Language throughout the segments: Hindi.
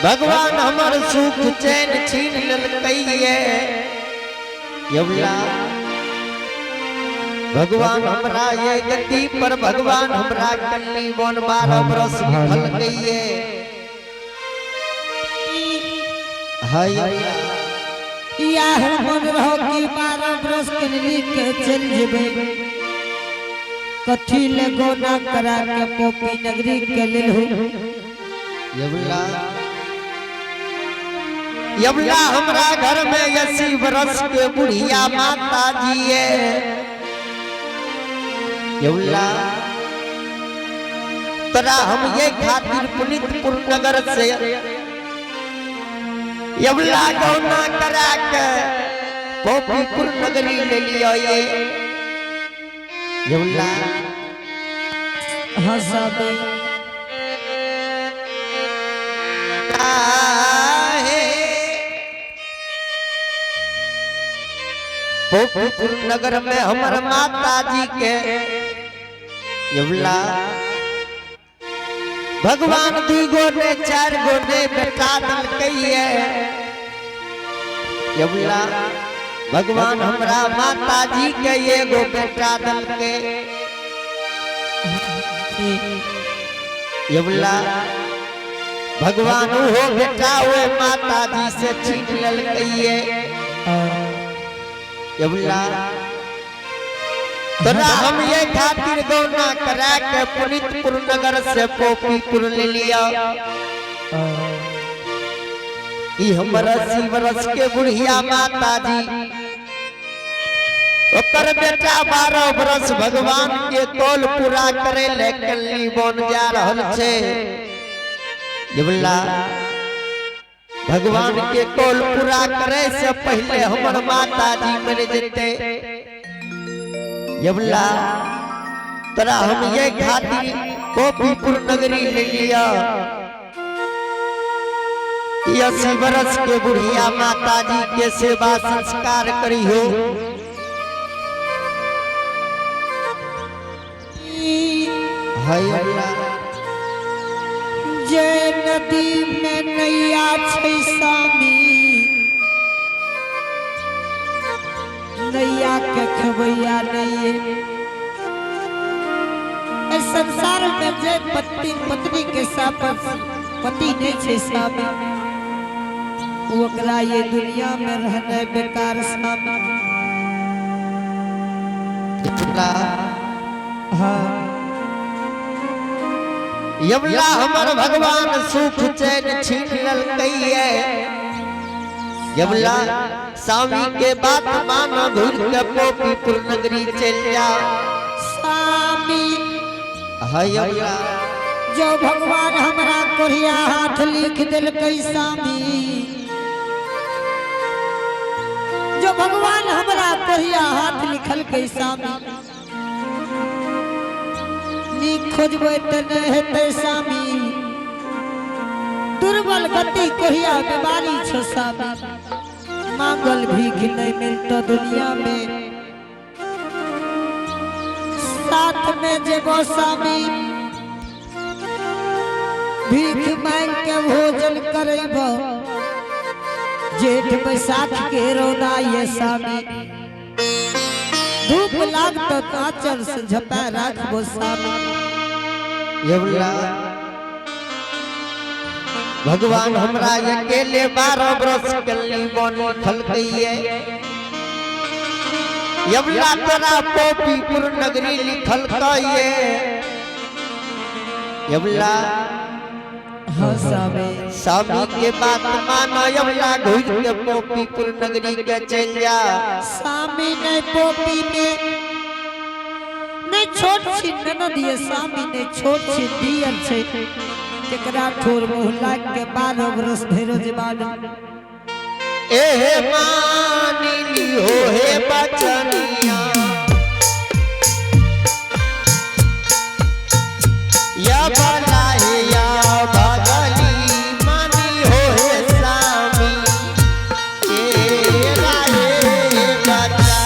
भगवान हमर सुख चैन छीन ललकइए यवला भगवान हमरा ये गति पर भगवान हमरा कल्ली वन 12 बरस फल गइए हाय या मन रहो कि 12 बरस के के चल जेबे कथी लगो ना करा के पोपी नगरी के लेल हो यवला हमरा घर में 80 बरस के बुढ़िया माता जी यवला तरा हम ये खातिर पुनितपुर नगर से यवला गौना करा के पोपीपुर नगरी ले लिया ये यवला हंसाबे पोपीपुर नगर में हमर माता जी के यवला भगवान 2 गोने 4 गोने बेटा दलकइए यवला भगवान हमरा माता जी के एगो बेटा दलके यवला भगवान हो बेटा वो माता जी से छीन ललकइए यवला तोरा हम ये खातिर गौना करा के पुनितपुर नगर से पोपीपुर ले लिया ई हमर 80 बरस के बुढ़िया माता जी ओकर बेटा 12 बरस भगवान के तोल पूरा करे ले कल्ली बन जा रहल छे यवला भगवान के तोल पूरा करे से पहले हमर माता जी मर जते यवला तोरा हम ये खातिर पोपीपुर नगरी ले लिया 80 बरस के बुढ़िया माता जी के सेवा संस्कार करी हो हाय अल्लाह जे नदी में नैया छै सामी नैया के खबैया नहीं इस संसार में जे पत्नी के साथ पति नहीं छै सामी ओकरा ये दुनिया में रहने बेकार सामी हाँ यवला हमर भगवान सुख चैन छीन ललकइए यवला स्वामी के बात मानो घुर के पोपीपुर नगरी चल जा स्वामी हाय यवला जो भगवान हमरा कोरिया हाथ लिख दिल कई स्वामी जो भगवान हमरा कोरिया हाथ लिखल कई स्वामी खोजबे त हेतै स्वामी दुर्बल गति कोहिया बीमारी छ स्वामी मांगल भीख नहीं मिलता दुनिया में साथ में जेबो स्वामी भीख मांग के भोजन करेबो जेठ बैसाख के रोना ये स्वामी धूप लागत काचर से झपा राखबो स्वामी यवला भगवान हमरा अकेले 12 बरस कल्ली बन फल गइए यवला तोरा पोपीपुर नगरी लिखल कइए यवला स्वामी के बात मानो यवला घुर के पोपीपुर नगरी के चल जा स्वामी ने पोपी में नहीं छोट छी ननद ये स्वामी ने छोट छी दियर छे केकरा ठोर मोहल्ला के 12 बरस भैरो जवान ए मानी लियो हे बचनिया या भला है या भगली मानी हो हे स्वामी ए राहे बचा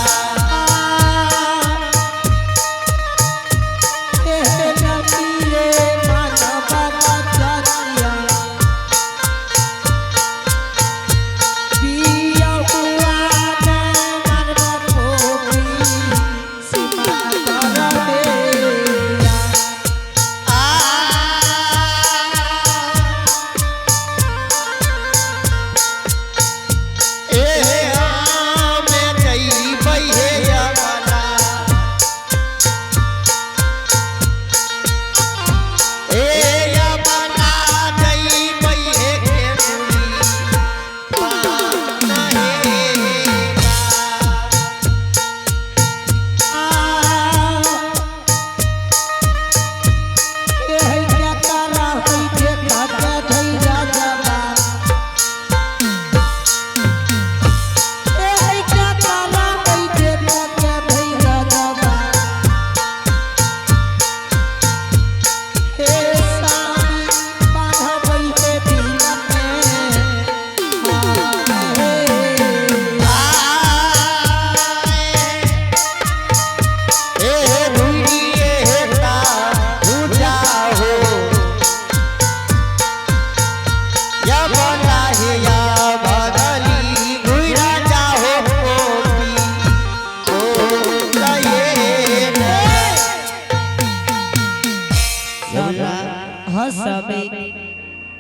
हसबे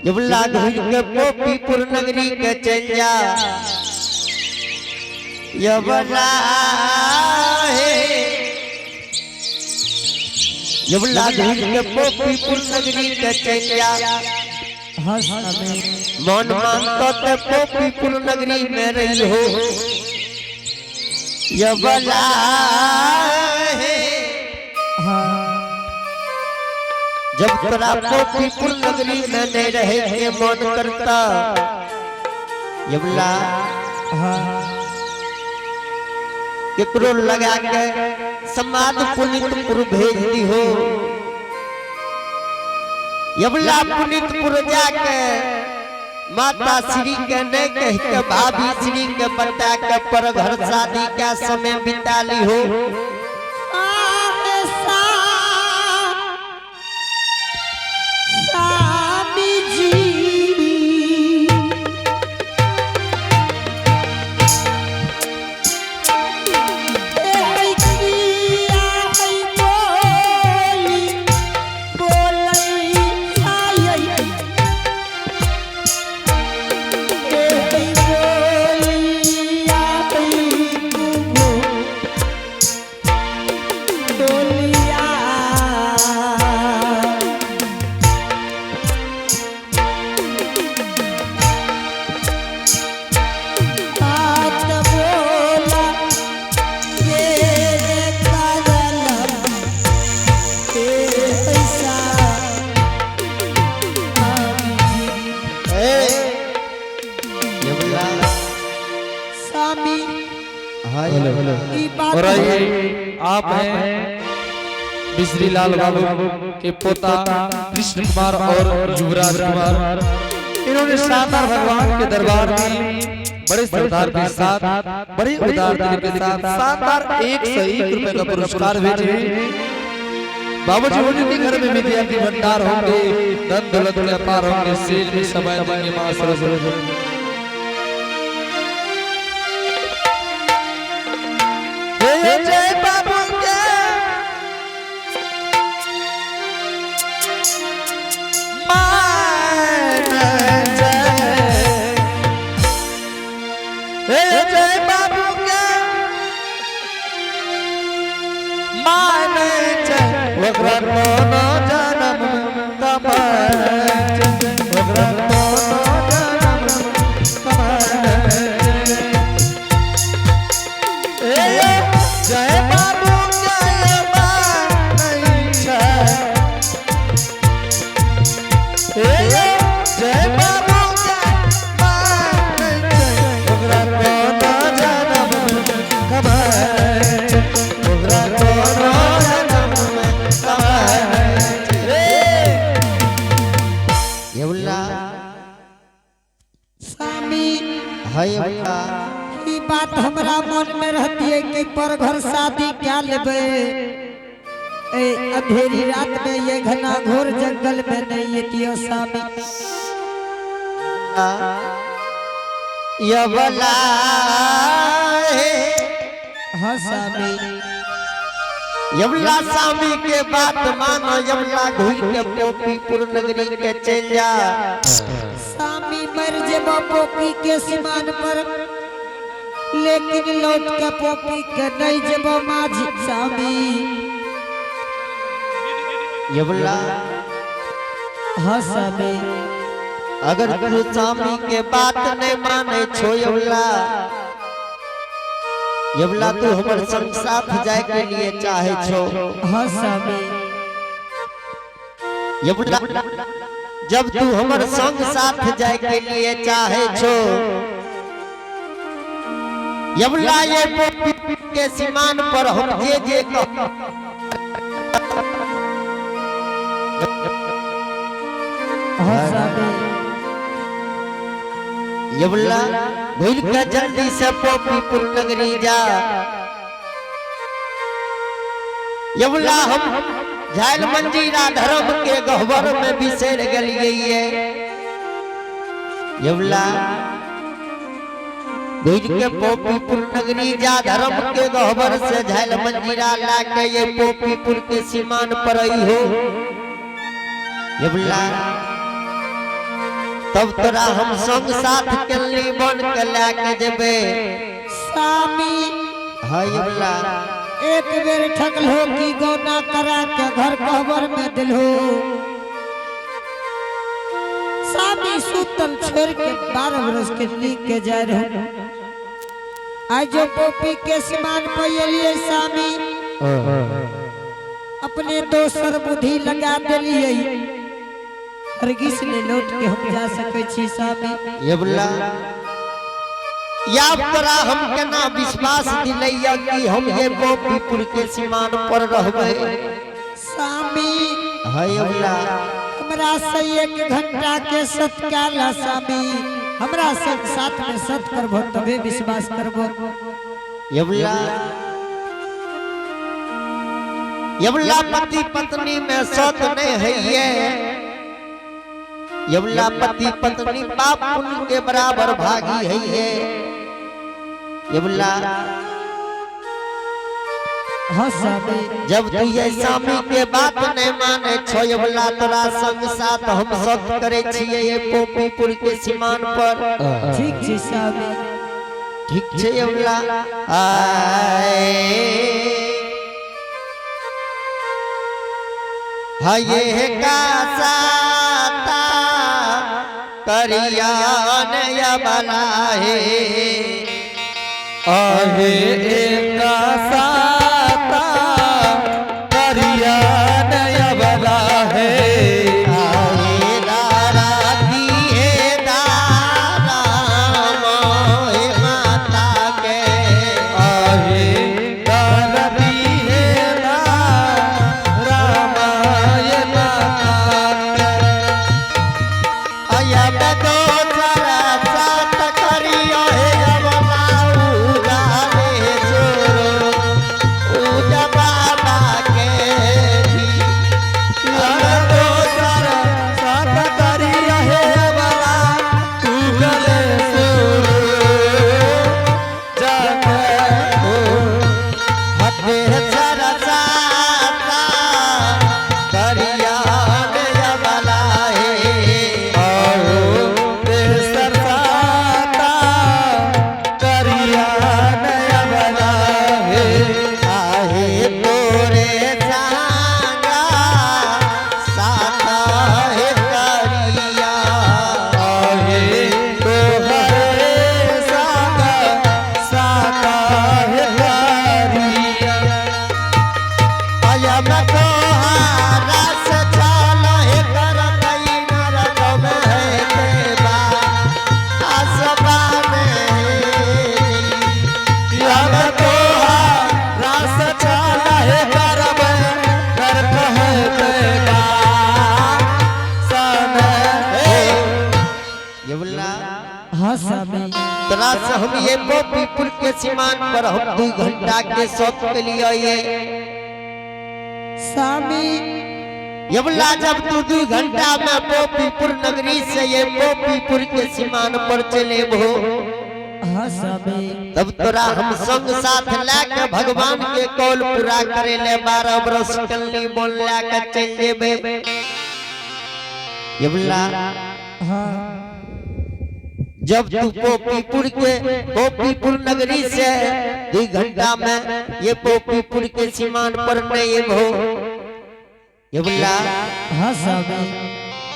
यबला घुर के पोपीपुर नगरी के चल जा यबला यबला घुर के पोपीपुर नगरी के चल जा हसबे मन मानतो ते पोपीपुर नगरी में रही हो यबला जब तोरा पोपीपुर नगरी में नहीं रहे के मन करता यबला केकरो लगा के समाज पुनितपुर भेज दी हो यबला पुनितपुर जाके माता श्री के नहीं कह के भाभी श्री के बता के पर घर शादी का समय बिता ली हो और ये आप हैं बिजली लाल बाबू के पोता कृष्ण कुमार और युवराज कुमार। इन्होंने शानदार भगवान के दरबार में बड़े सरदार के साथ बड़ी उदार दिल के साथ शानदार 101 रुपए का पुरस्कार भेजे। बाबूजी उनके घर में विद्यार्थी भंडार होंगे, धन दौलत के अपार होंगे, सेल में समय देंगे मां सरस्वती। जय बाबू के मान जय बाबू के मान वक्र कोनो जन्म कमर वक्र कोनो जन्म कमर जय बाबू जय मान जय बाबू ई बात हमरा मन में रहती है कि पर घर शादी क्या लेबे अंधेरी रात में ये घना घोर जंगल में नहीं ये तियो स्वामी यबला हसामी यबला स्वामी के बात मानो यबला घुर के पोपीपुर नगरी के चल जा स्वामी मर जेबो पोपी के सिमान पर लेकिन लौट के पोपी के नहीं जेबो माझी स्वामी यबला हसामी अगर तू स्वामी के बात नहीं माने छो यबला यबला तू हमर संग साथ जाए के लिए चाहे छो हसामी यबला जब तू हमर संग साथ जाए के लिए चाहे छो यबला ये पोपी के सीमान पर हम जे हसामी यबला भूल के जल्दी से पोपीपुर नगरी जा यबला हम झायल मंजीरा धर्म के गहवर में बिसर गलिए यबला भूल के पोपीपुर नगरी जा धर्म के गहवर से झायल मंजीरा ला के ये पोपीपुर के सीमान पर आई हो ये बोला तब तोरा हम संग साथ कल्ली बन के लाके जेबे स्वामी हाय ये बोला एक बेर ठगल हो की गौना करा के घर कबर में दिलो स्वामी सुतल छोड़ के 12 बरस के लिख के जा रहो आज जो पोपी के समान पइलिए स्वामी अपने दोसर बुद्धि लगा दिलिए हरगिस ले लौट के हम जा सके छी स्वामी ये बोला या तोरा हम केना विश्वास दिलैया कि हम ये गोपीपुर के सीमान पर रहबे स्वामी हाय ये बोला हमरा से 1 घंटा के सत्काला स्वामी हमरा संग साथ में सत करबो तबे विश्वास करबो ये बोला पति पत्नी में सत नहीं है ये बोला पति पत्नी पाप पुण्य के बराबर भागी है ये बोला हाँ स्वामी जब तू ये स्वामी के बात नहीं माने छो ये बोला तोरा संग साथ हम सत करे छिए ये गोपीपुर के सीमान पर ठीक छै स्वामी ठीक छै ये बोला हाँ ये का साता करिया नया बना है आहे एका साता करिया नया बला है आहे दारा दिए दारा मोहे माता के आहे दारदी है ना रामायण आया बदो सारा सात करिया है जबलाऊ गाने जोरो उजा बाबा के भी दो सारा सात करिया है बला तू गले जाते हो हटे सारा साता करिया नया बला है आओ तेसर साता करिया नया बला है आहे तोरे जाना साथा है करिया आहे तो हरे साता साता है करिया आया मैं तो रस छाल है कर कई नरक में है देवा आसबा में याद तो रास चाला है करब करत है तेरा सन ये बोला हाँ स्वामी तोरा से हम ये गोपीपुर के सीमान पर हम 2 घंटा के सौत के लिए ये स्वामी ये बोला जब तू 2 घंटा में गोपीपुर नगरी से ये गोपीपुर के सीमान पर चले भो हाँ स्वामी तब तोरा हम संग साथ लाके भगवान के कौल पूरा करे ले 12 बरस कल्ली बोल लाके चल जेबे ये बोला हाँ जब तू गोपीपुर नगरी से 2 घंटा में ये गोपीपुर के सीमान पर नहीं हो ये बोला हाँ स्वामी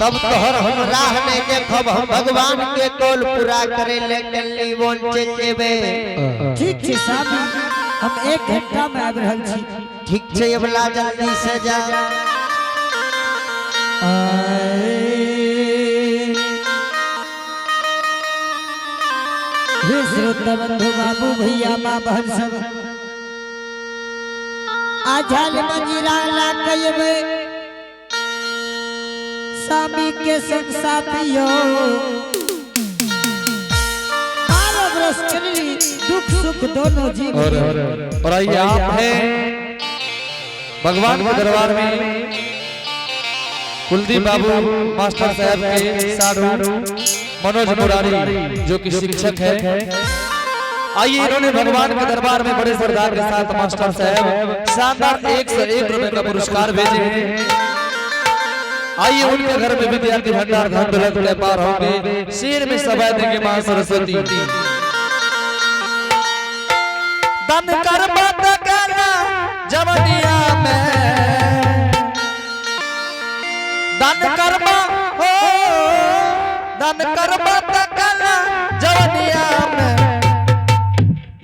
तब तोहर हम राह नहीं देखब हम भगवान के कौल पूरा करे ले कल्ली बोल चल जेबे ठीक छै स्वामी हम 1 घंटा में आबि रहल छी ठीक छै ये बोला जल्दी से जा हे श्रोता बंधु बाबू भैया माँ बहन सब आझाल मंजीरा ला कयबे स्वामी के संग साथियों 12 बरस चली दुख सुख दोनों जीवन और आइए आप हैं भगवान के दरबार में कुलदीप बाबू मास्टर साहब के साधु मनोज मुरारी जो कि शिक्षक है आइए इन्होंने भगवान के दरबार में बड़े सरदार के साथ मास्टर साहब शानदार 101 रुपए का पुरस्कार भेजे हैं आइए उनके घर में विद्यार्थी भंडार धन दौलत के पार होंगे। शेर में सभा देंगे मां सरस्वती। दन कर मत कहना जवनिया में, दन कर हो दन कर मत कहना जवनिया में,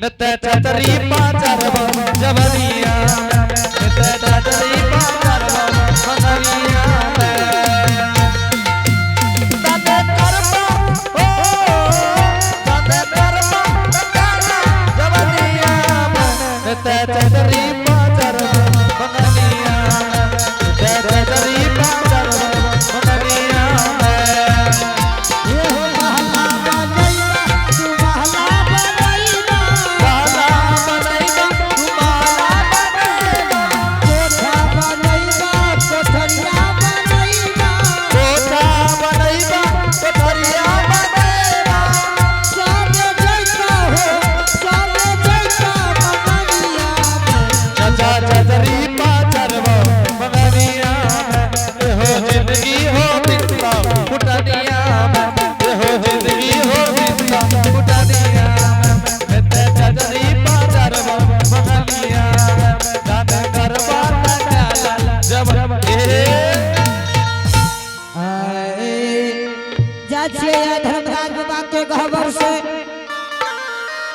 नते छतरी पाचरवा जवनिया में, नते छतरी पाचरवा जवनिया में।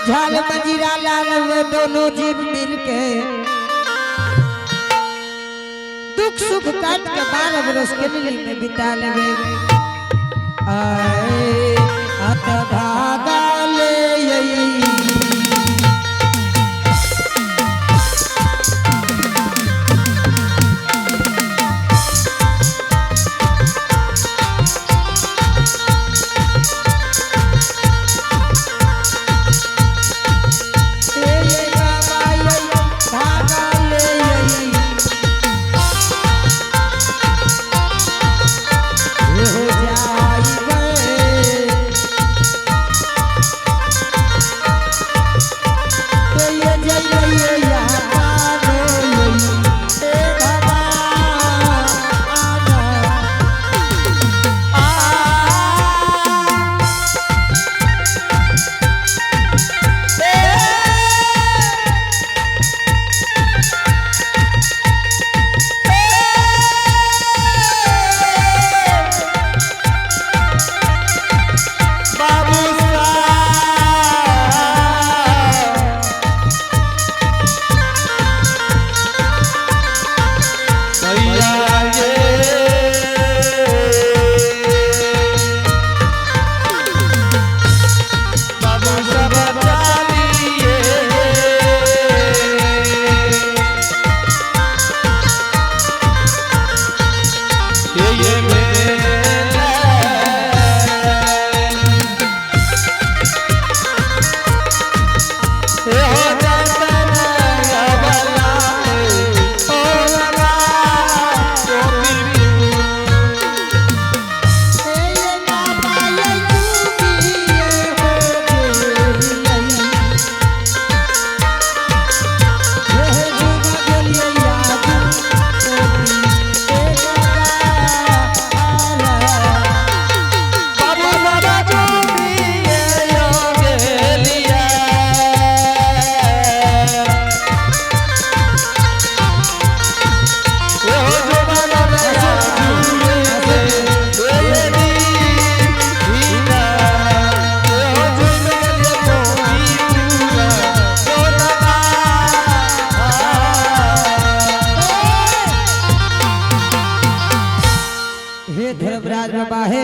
झाल मंजीरा लाल में दोनों जीव मिलके दुख सुख काट के 12 बरस के नीली में बिता लेवे। आए अत भागा ले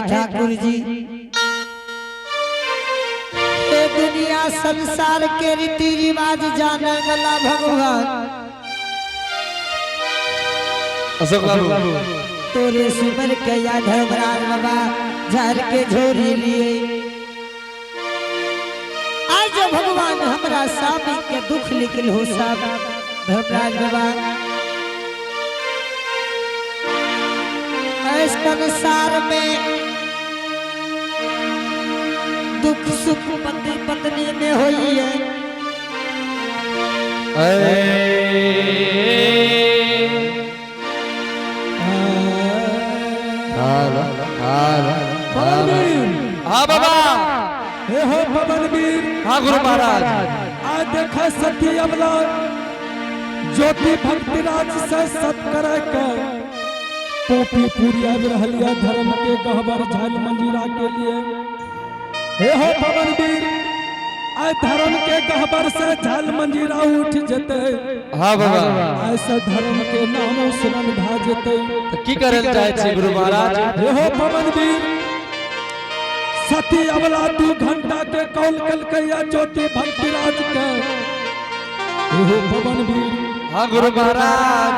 ठाकुर जी ये दुनिया संसार के रीति रिवाज जाने वाला भगवान अशोक बाबू तोरे सुमर के या धर्मराज बाबा झाड़ के झोरी लिए आज भगवान हमरा स्वामी के दुख लिखल हो सब धर्मराज बाबा इस संसार में दुख सुख पति पत्नी में होई है हाँ बाबा। हे हो पवनवीर। हाँ गुरु महाराज। आज देखा सती अमला ज्योति भक्तिराज से सत्कर के पोपी पूरी अब रहलिया धर्म के गहबर झाल मंजीरा के लिए। हे हो पवनवीर आज धर्म के गहबर से झाल मंजीरा उठ जते। हाँ बाबा। ऐसा धर्म के नामों सुनन भा जते। तो की करल जाय छै गुरु महाराज? हे हो पवनवीर सती अमला तू घंटा के कौल कल कैया ज्योति भक्तिराज के। हे हो पवनवीर। हाँ गुरु महाराज।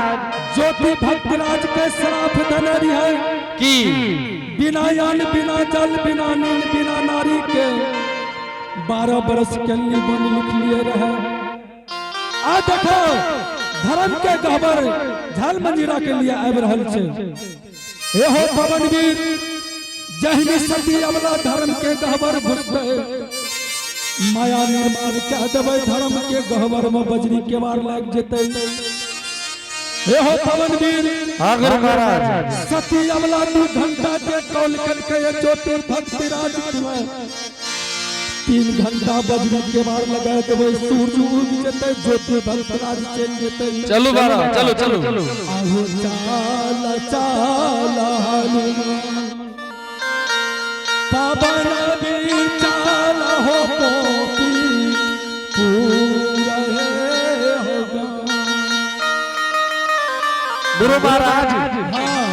ज्योति भक्तराज के श्राप धनरी है की बिना यान बिना जल बिना नींद बिना नारी के 12 बरस के बन लिख लिए रहे। आ देखो धर्म के गहबर झाल मंजीरा के लिए आबि रहल छै। हे हो पवनवीर जहिनी सती अमला धर्म के गहबर घुसबे माया निर्माण कह देवे धर्म के गहबर में बजरी के मार लाग जेते। हे हो पवनवीर। हाँ गुरु महाराज। सती अमला तू घंटा के कौल करके ज्योति भक्तिराज तुम्हें 3 घंटा बजरी के मार लगा देवे सूरज उग जेते ज्योति भक्तिराज चल जेते। चलो बाबा चलो चलो। आहू चाल चाल हनुमान पावन भी चाल हो पोपी पूरा होगा। गुरु महाराज। हाँ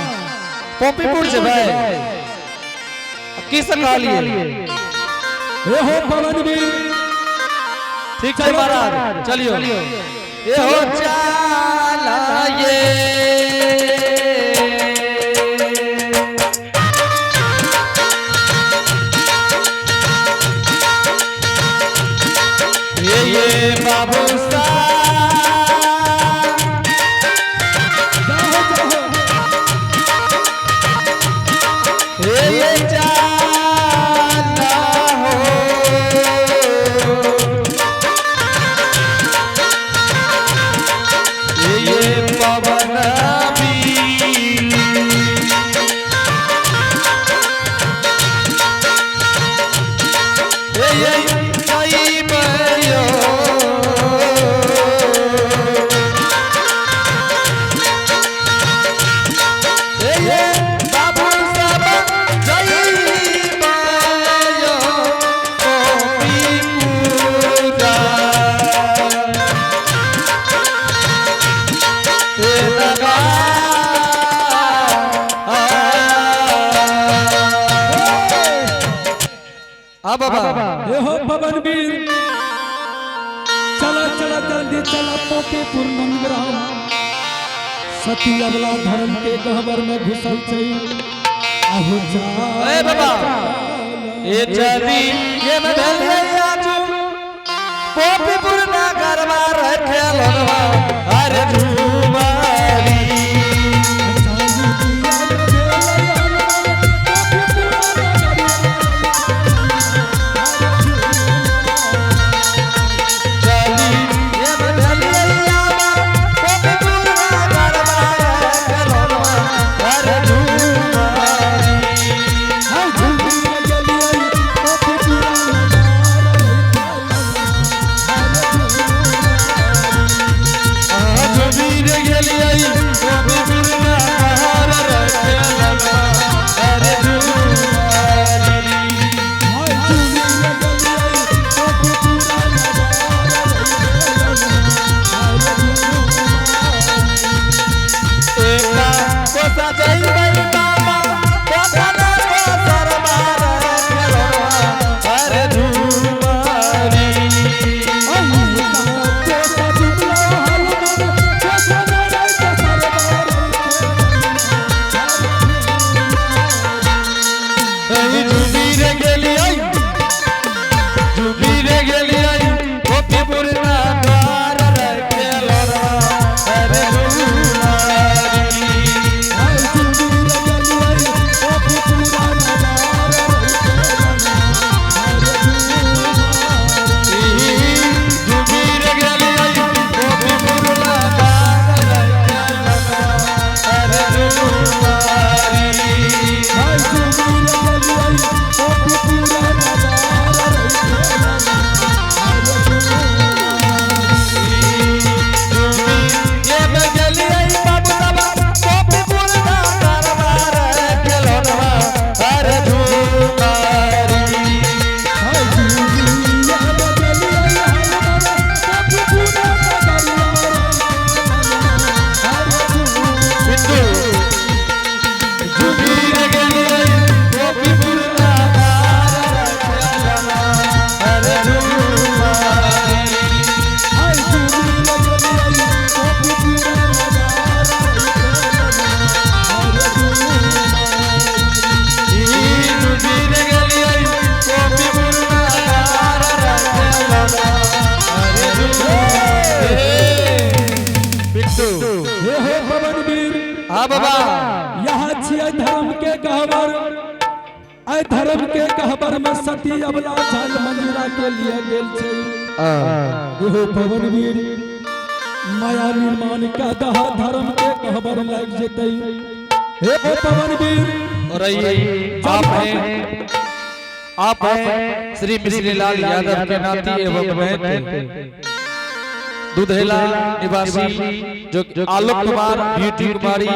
पोपीपुर से भाई किस कहा लिए? हे हो पवनवीर। ठीक है महाराज चलियो। ये हो चाला ये बाबू हे हो पवनवीर चला चला जल्दी चला पोपीपुर नंदग्राम सती अमला धर्म के गहबर में घुसल छै। आहू ए बाबा ये चली ये मदल है आजू पोपीपुर ना गरबा रखे लोगवा अरे झूमारी वीर धर्म के गहवर, आय धर्म के गहवर में सती अबला झाल मंजूरा के लिए गेल छे। एहो पवनवीर माया निर्माण का दहा धर्म के गहवर लग जेतै। हे पवनवीर और ये आप हैं श्री मिश्री लाल यादव के नाती एवं महंत दुधेला निवासी जो आलोक कुमार, ब्यूटी कुमारी,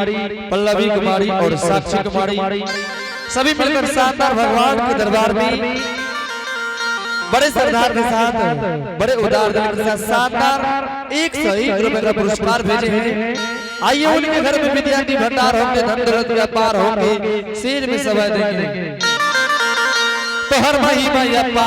पल्लवी कुमारी और साक्षी कुमारी सभी मिलकर शानदार भगवान के दरबार में बड़े सरदार के साथ, बड़े उदार दिल के साथ शानदार 101 रुपए का पुरस्कार भेजे हैं। आइए उनके घर में विद्यार्थी भंडार होंगे, धन दौलत व्यापार होंगे, शेर में सभा देंगे। तो हर महिमा यप्पा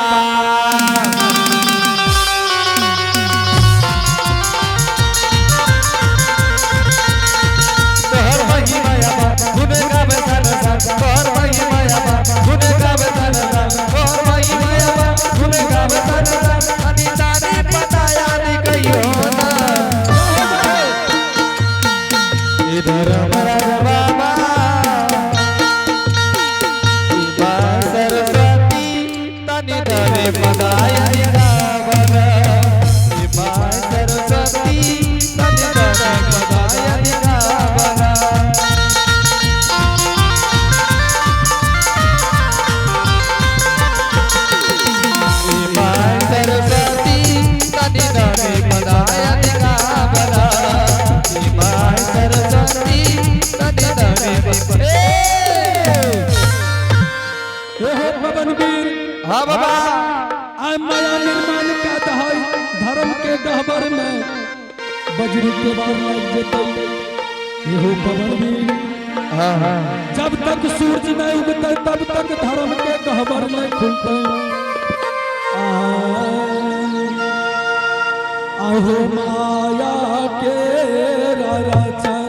हाँ बाबा, आय माया निर्माण का दहाई धर्म के गहवर में बजरी के बार लग जेतै। एहो पवनवीर जब तक सूरज नहीं उगते तब तक धर्म के गहवर नहीं खुलते। आहो माया के रचना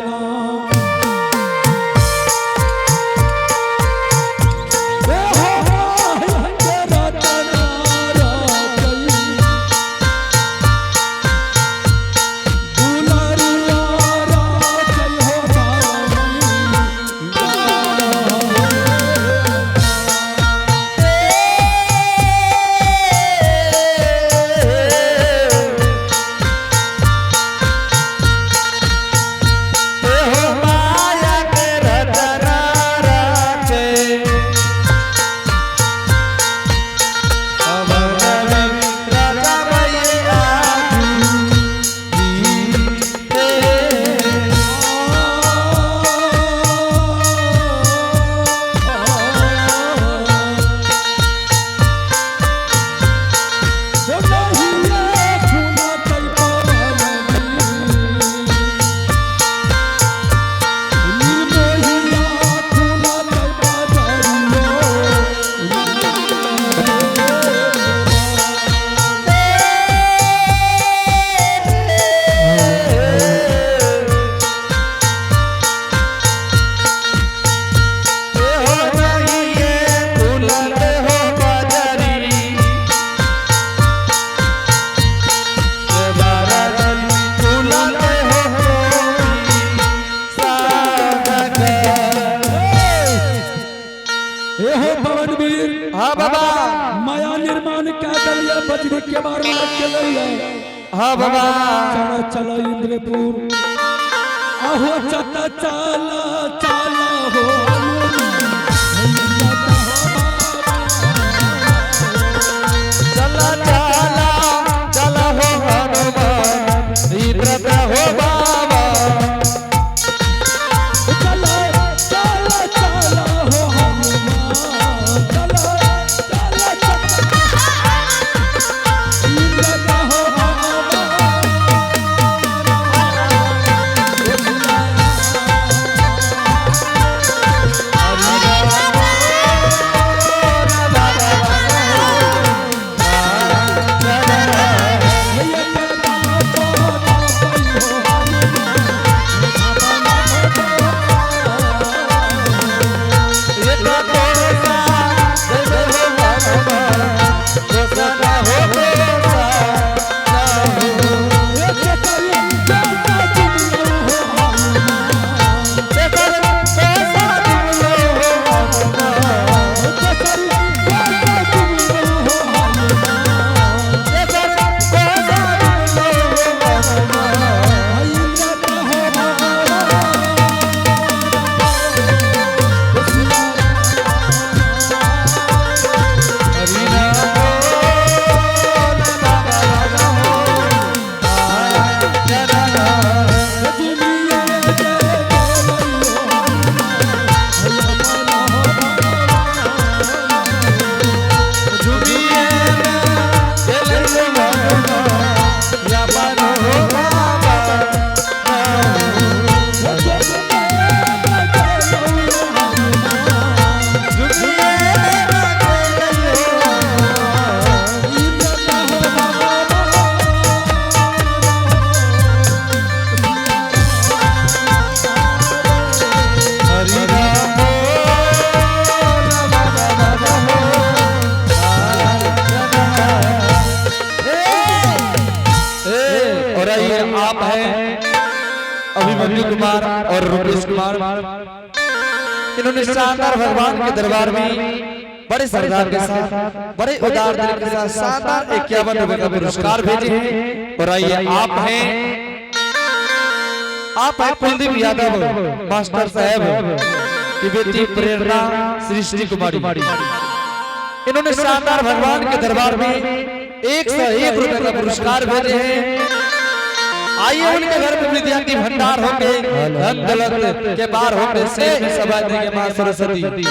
हाँ बाबा, माया निर्माण का दलिया बजरी के बार में चलैया। हाँ बाबा, चलो इंद्रपुर आहो चता चला चला हो चला चला चला हो हनुमान इंद्र हो बाबा। अभिमन्यु कुमार और रूपेश कुमार। इन्होंने शानदार भगवान के दरबार में बड़े सरदार के साथ बड़े उदार दिल के साथ शानदार 51 रुपए का पुरस्कार भेजे हैं। और आइए आप हैं कुलदीप यादव मास्टर साहब की बेटी प्रेरणा सृष्टि कुमारी। इन्होंने शानदार भगवान के दरबार में 101 रुपए का पुरस्कार भेजे हैं। आइए उनके घर में विद्या की भंडार होंगे, धन दौलत के बार होंगे से सभा देंगे मां सरस्वती।